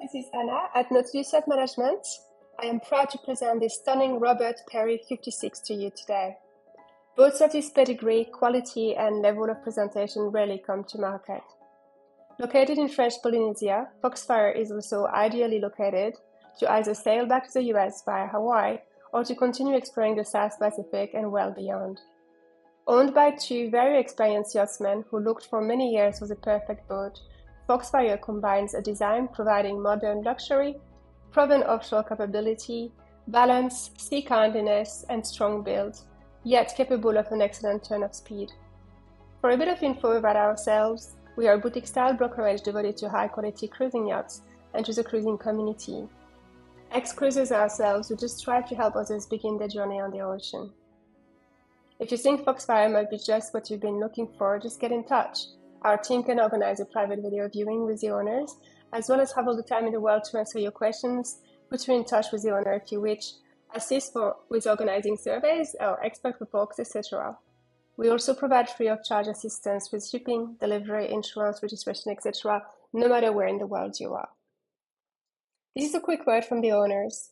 This is Anna at Nautilus Yacht Management. I am proud to present this stunning Robert Perry 56 to you today. Boats of this pedigree, quality and level of presentation rarely come to market. Located in French Polynesia, FOXFIRE is also ideally located to either sail back to the US via Hawaii or to continue exploring the South Pacific and well beyond. Owned by two very experienced yachtsmen who looked for many years for the perfect boat, FOXFIRE combines a design providing modern luxury, proven offshore capability, balance, sea kindliness, and strong build, yet capable of an excellent turn of speed. For a bit of info about ourselves, we are a boutique-style brokerage devoted to high-quality cruising yachts and to the cruising community. Ex-cruisers ourselves who just strive to help others begin their journey on the ocean. If you think FOXFIRE might be just what you've been looking for, just get in touch. Our team can organize a private video viewing with the owners, as well as have all the time in the world to answer your questions, put you in touch with the owner if you wish, assist with organizing surveys or expert reports, etc. We also provide free of charge assistance with shipping, delivery, insurance, registration, etc., no matter where in the world you are. This is a quick word from the owners.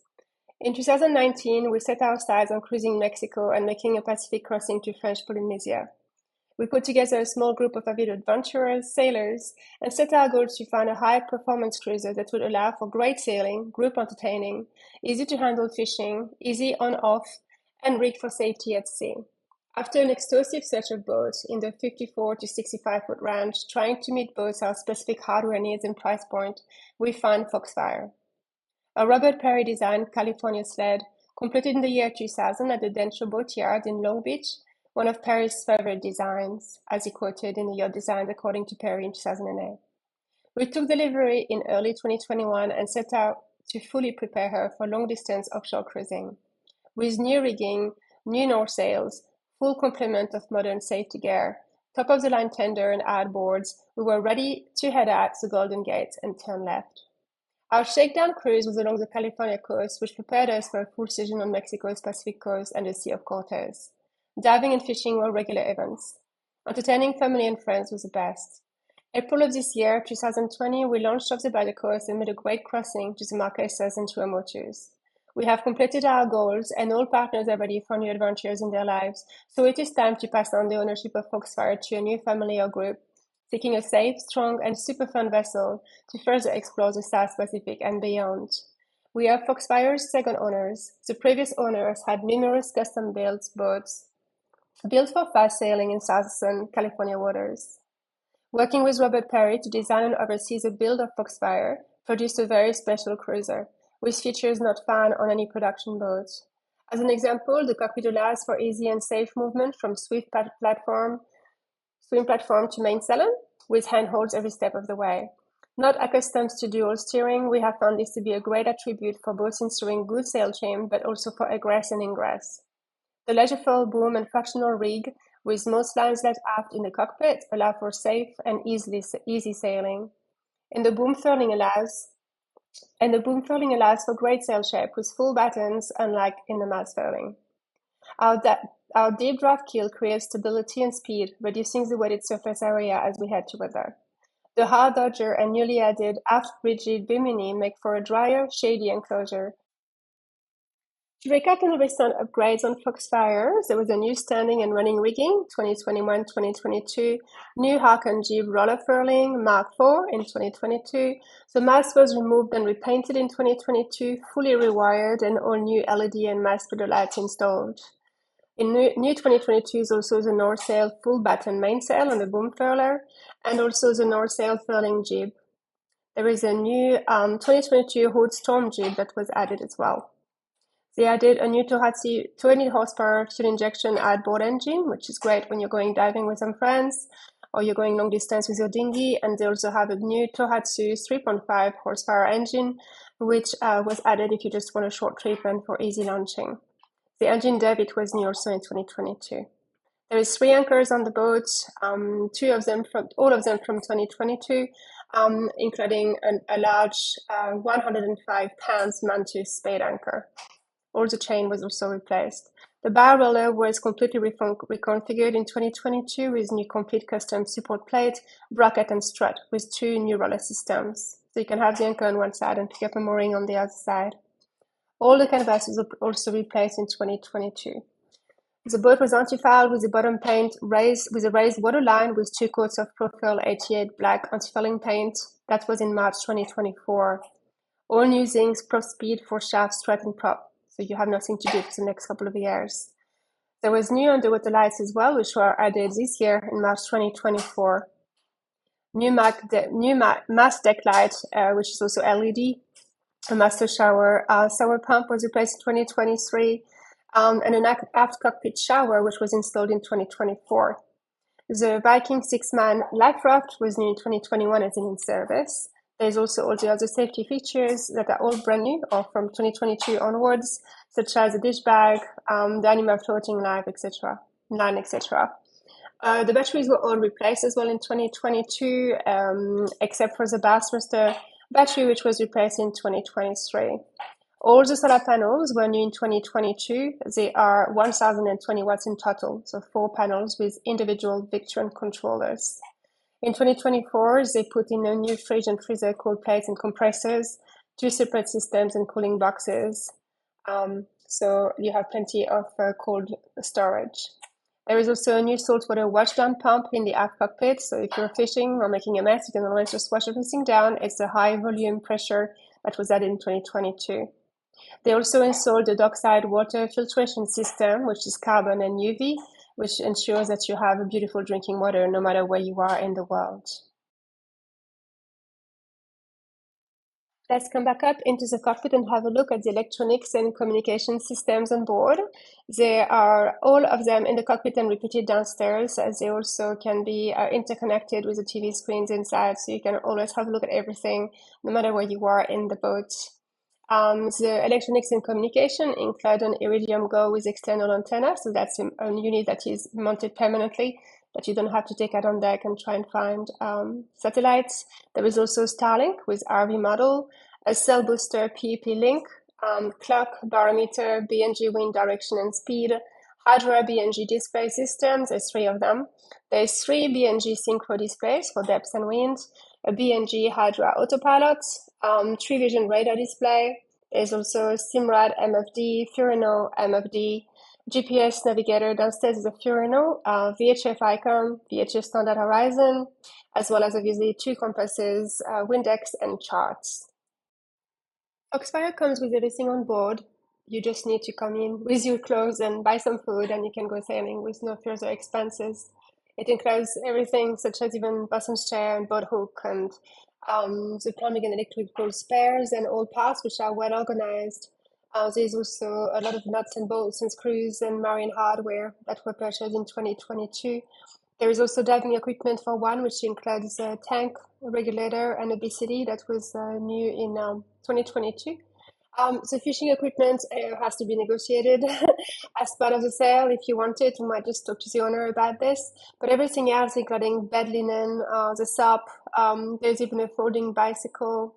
In 2019, we set our sights on cruising Mexico and making a Pacific crossing to French Polynesia. We put together a small group of avid adventurers, sailors, and set our goals to find a high-performance cruiser that would allow for great sailing, group entertaining, easy-to-handle fishing, easy on-off, and rigged for safety at sea. After an exhaustive search of boats in the 54 to 65-foot range, trying to meet both our specific hardware needs and price point, we found FOXFIRE. A Robert Perry designed California sled, completed in the year 2000 at the Dencho Boat Yard in Long Beach, one of Perry's favorite designs, as he quoted in the Yacht Designs according to Perry in 2008. We took delivery in early 2021 and set out to fully prepare her for long-distance offshore cruising. With new rigging, new North sails, full complement of modern safety gear, top-of-the-line tender and outboards, we were ready to head out the Golden Gate and turn left. Our shakedown cruise was along the California coast, which prepared us for a full season on Mexico's Pacific coast and the Sea of Cortez. Diving and fishing were regular events. Entertaining family and friends was the best. April of this year, 2020, we launched off the Sabbatical and made a great crossing to the Marquesas and Tuamotus. We have completed our goals and all partners are ready for new adventures in their lives, so it is time to pass on the ownership of FOXFIRE to a new family or group, seeking a safe, strong, and super fun vessel to further explore the South Pacific and beyond. We are FOXFIRE's second owners. The previous owners had numerous custom-built boats built for fast sailing in Southern California waters. Working with Robert Perry to design and oversee the build of FOXFIRE produced a very special cruiser, with features not found on any production boats. As an example, the cockpit allows for easy and safe movement from swim platform to mainsail, with handholds every step of the way. Not accustomed to dual steering, we have found this to be a great attribute for both ensuring good sail trim, but also for egress and ingress. The leisure boom and fractional rig, with most lines let aft in the cockpit, allow for safe and easy sailing. And the boom furling allows for great sail shape with full battens, unlike in the mast furling. Our deep draft keel creates stability and speed, reducing the wetted surface area as we head to weather. The hard dodger and newly added aft rigid bimini make for a drier, shady enclosure. To recap on the recent upgrades on FOXFIRE, there was a new standing and running rigging, 2021-2022, new hark and jib roller furling, Mark IV in 2022, the mast was removed and repainted in 2022, fully rewired, and all new LED and mast pedal lights installed. In new 2022 is also the North Sail full batten mainsail on the boom furler, and also the North Sail furling jib. There is a new 2022 Hood Storm jib that was added as well. They added a new Tohatsu 20 horsepower fuel injection outboard engine, which is great when you're going diving with some friends or you're going long distance with your dinghy. And they also have a new Tohatsu 3.5 horsepower engine, which was added if you just want a short trip and for easy launching. The engine debit was new also in 2022. There is 3 anchors on the boat, all of them from 2022, including a large 105 pounds Mantus spade anchor. All the chain was also replaced. The bow roller was completely reconfigured in 2022 with new complete custom support plate, bracket, and strut with 2 new roller systems. So you can have the anchor on one side and pick up a mooring on the other side. All the canvas was also replaced in 2022. The boat was anti-foul with the bottom paint with a raised waterline with 2 coats of Profil 88 black anti-fouling paint. That was in March 2024. All new zincs, prop speed for shaft, strut, and prop. So you have nothing to do for the next couple of years. There was new underwater lights as well, which were added this year in March 2024. New mast deck light, which is also LED. A master shower pump was replaced in 2023, and an aft cockpit shower, which was installed in 2024. The Viking 6-man life raft was new in 2021 as in service. There's also all the other safety features that are all brand new or from 2022 onwards, such as a dish bag, the animal floating line, etc. The batteries were all replaced as well in 2022, except for the Bassmaster battery, which was replaced in 2023. All the solar panels were new in 2022. They are 1,020 watts in total, so 4 panels with individual Victron controllers. In 2024, they put in a new fridge and freezer cold plates and compressors, 2 separate systems and cooling boxes. So you have plenty of cold storage. There is also a new saltwater washdown pump in the aft cockpit. So if you're fishing or making a mess, you can always just wash everything down. It's the high volume pressure that was added in 2022. They also installed a dockside water filtration system, which is carbon and UV, which ensures that you have a beautiful drinking water no matter where you are in the world. Let's come back up into the cockpit and have a look at the electronics and communication systems on board. There are all of them in the cockpit and repeated downstairs, as they also can be interconnected with the TV screens inside, so you can always have a look at everything, no matter where you are in the boat. The electronics and communication include an Iridium Go with external antenna, so that's a unit that is mounted permanently, that you don't have to take out on deck and try and find satellites. There is also Starlink with RV model, a cell booster PEP link, clock, barometer, BNG wind direction and speed, Hydra BNG display systems, there's 3 of them. There's 3 BNG synchro displays for depth and wind, a BNG Hydra autopilot, 3 vision radar display. There's also Simrad MFD, Furino MFD, GPS navigator. Downstairs is a Furino, VHF icon, VHF standard horizon, as well as obviously 2 compasses, Windex, and charts. FOXFIRE comes with everything on board. You just need to come in with your clothes and buy some food, and you can go sailing with no further expenses. It includes everything such as even bosun's chair and boat hook and the plumbing and electrical spares and all parts, which are well organized. There's also a lot of nuts and bolts and screws and marine hardware that were purchased in 2022. There is also diving equipment for one, which includes a tank, a regulator, and a BCD that was new in 2022. The fishing equipment has to be negotiated as part of the sale. If you want it, you might just talk to the owner about this. But everything else, including bed linen, the SUP, there's even a folding bicycle.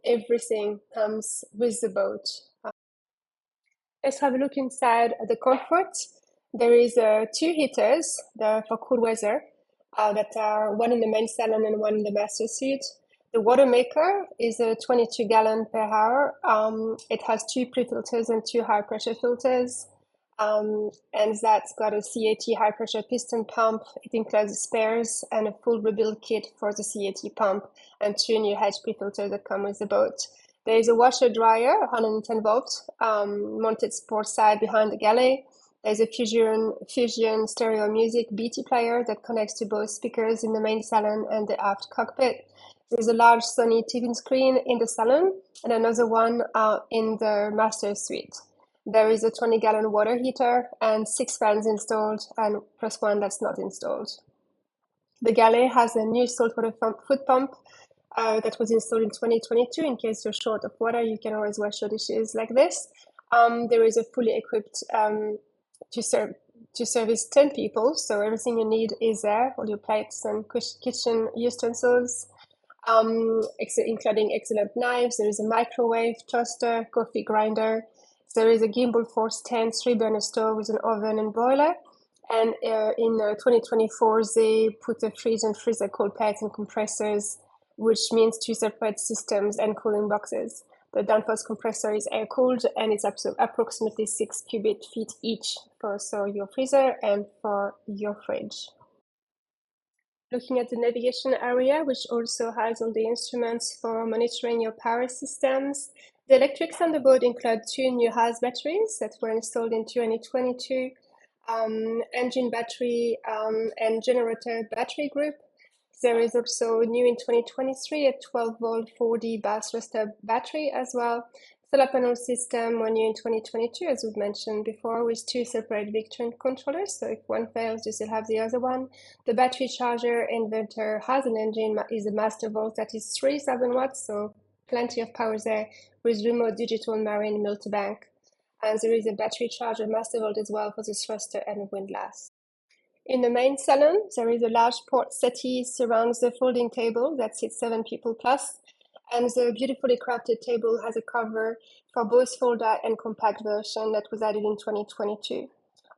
Everything comes with the boat. Let's have a look inside the comfort. There is 2 heaters for cool weather that are one in the mainsail and one in the master suite. The water maker is a 22 gallon per hour. It has 2 pre-filters and 2 high pressure filters. And that's got a CAT high pressure piston pump. It includes spares and a full rebuild kit for the CAT pump and 2 new hedge pre-filters that come with the boat. There is a washer dryer, 110 volts, mounted port side behind the galley. There's a Fusion stereo music BT player that connects to both speakers in the main salon and the aft cockpit. There's a large Sony TV screen in the salon and another one in the master suite. There is a 20 gallon water heater and 6 fans installed and plus 1 that's not installed. The galley has a new saltwater foot pump that was installed in 2022. In case you're short of water, you can always wash your dishes like this. There is a fully equipped to service 10 people, so everything you need is there, all your plates and kitchen utensils, including excellent knives. There is a microwave, toaster, coffee grinder. There is a gimbal force 10 3-burner stove with an oven and boiler. And in 2024, they put a fridge and freezer cold plates and compressors which means two separate systems and cooling boxes. The downforce compressor is air-cooled, and it's approximately 6 cubic feet each for your freezer and for your fridge. Looking at the navigation area, which also has all the instruments for monitoring your power systems. The electrics on the boat include two new house batteries that were installed in 2022, engine battery and generator battery group. There is also new in 2023 a 12-volt 4D bass thruster battery as well. Solar panel system were new in 2022, as we've mentioned before, with two separate Victron controllers. So if one fails, you still have the other one. The battery charger inverter has an engine, is a master volt that is 3,000 watts, so plenty of power there, with remote digital marine multibank. And there is a battery charger master volt as well for the thruster and windlass. In the main salon, there is a large port settee surrounds the folding table that sits 7 people plus, and the beautifully crafted table has a cover for both fold-out and compact version that was added in 2022.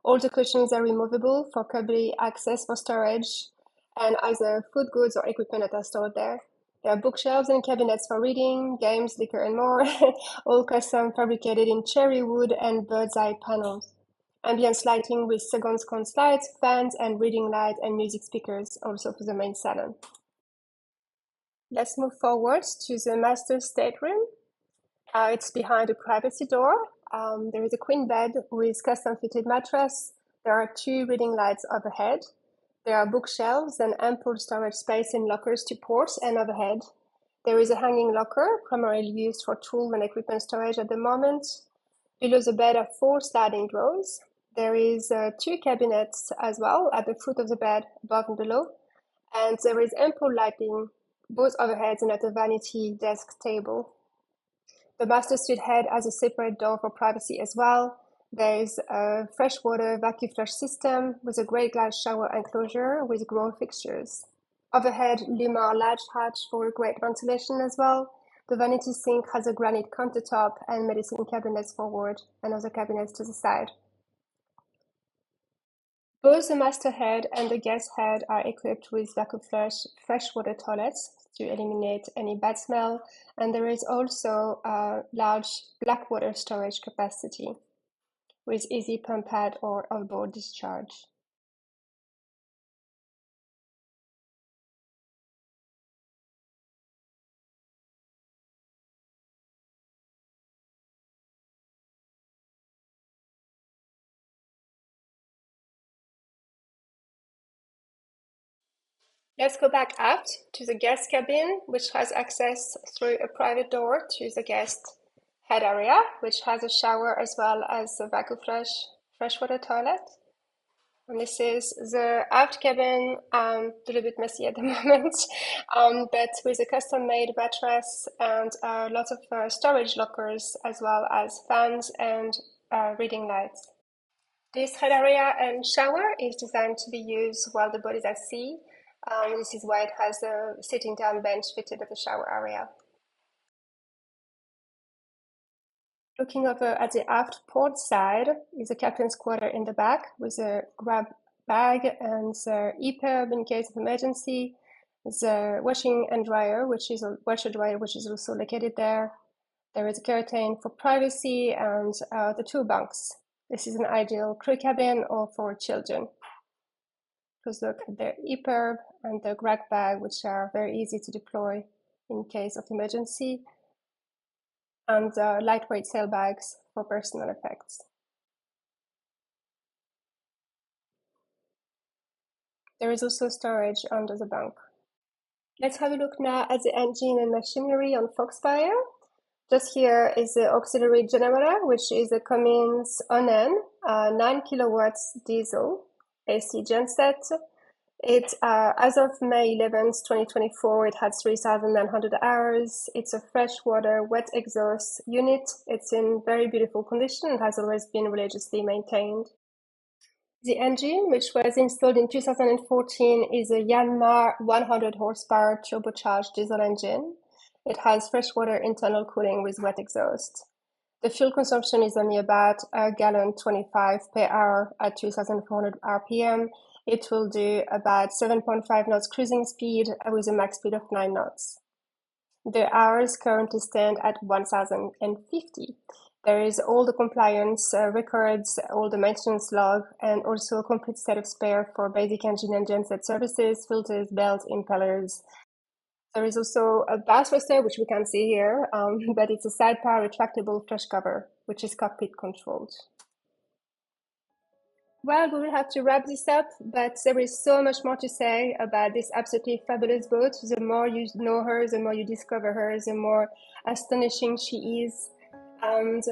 All the cushions are removable for cubby access for storage and either food, goods, or equipment that are stored there. There are bookshelves and cabinets for reading, games, liquor, and more, all custom fabricated in cherry wood and bird's eye panels. Ambience lighting with second sconce lights, fans, and reading light and music speakers also for the main salon. Let's move forward to the master stateroom. It's behind a privacy door. There is a queen bed with custom fitted mattress. There are 2 reading lights overhead. There are bookshelves and ample storage space in lockers to ports and overhead. There is a hanging locker, primarily used for tool and equipment storage at the moment. Below the bed are 4 sliding drawers. There is 2 cabinets as well at the foot of the bed, above and below. And there is ample lighting, both overheads and at the vanity desk table. The master suite head has a separate door for privacy as well. There is a freshwater vacuum flush system with a grey glass shower enclosure with grow fixtures. Overhead, Yanmar latch hatch for great ventilation as well. The vanity sink has a granite countertop and medicine cabinets forward and other cabinets to the side. Both the master head and the guest head are equipped with vacuum flush freshwater toilets to eliminate any bad smell, and there is also a large black water storage capacity with easy pump pad or outboard discharge. Let's go back aft to the guest cabin, which has access through a private door to the guest head area, which has a shower as well as a vacuum flush freshwater toilet. And this is the aft cabin, a little bit messy at the moment, but with a custom-made mattress and lots of storage lockers, as well as fans and reading lights. This head area and shower is designed to be used while the boat is at sea. This is why it has a sitting down bench fitted at the shower area. Looking over at the aft port side is the captain's quarter in the back with a grab bag and the EPIRB in case of emergency, the washing and dryer, which is a washer dryer, which is also located there. There is a curtain for privacy and the 2 bunks. This is an ideal crew cabin or for children. Just look at the EPIRB and the grab bag, which are very easy to deploy in case of emergency, and lightweight sail bags for personal effects. There is also storage under the bunk. Let's have a look now at the engine and machinery on FOXFIRE. Just here is the auxiliary generator, which is a Cummins Onan 9 kilowatts diesel AC genset. It, as of May 11th, 2024, it had 3,900 hours. It's a freshwater wet exhaust unit. It's in very beautiful condition and has always been religiously maintained. The engine, which was installed in 2014, is a Yanmar 100 horsepower turbocharged diesel engine. It has freshwater internal cooling with wet exhaust. The fuel consumption is only about a gallon 25 per hour at 2,400 RPM. It will do about 7.5 knots cruising speed with a max speed of 9 knots. The hours currently stand at 1,050. There is all the compliance records, all the maintenance log, and also a complete set of spare for basic engine and genset services, filters, belts, impellers. There is also a bath thruster, which we can see here, but it's a sidecar retractable flush cover, which is cockpit controlled. Well, we will have to wrap this up, but there is so much more to say about this absolutely fabulous boat. The more you know her, the more you discover her, the more astonishing she is. And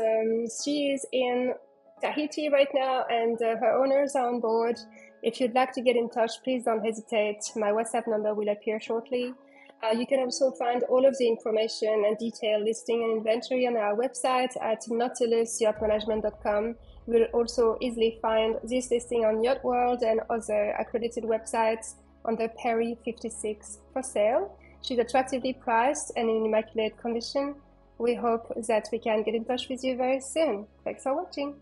she is in Tahiti right now, and her owners are on board. If you'd like to get in touch, please don't hesitate. My WhatsApp number will appear shortly. You can also find all of the information and detailed listing and inventory on our website at nautilusyachtmanagement.com. You will also easily find this listing on Yacht World and other accredited websites under Perry 56 for sale. She's attractively priced and in immaculate condition. We hope that we can get in touch with you very soon. Thanks for watching.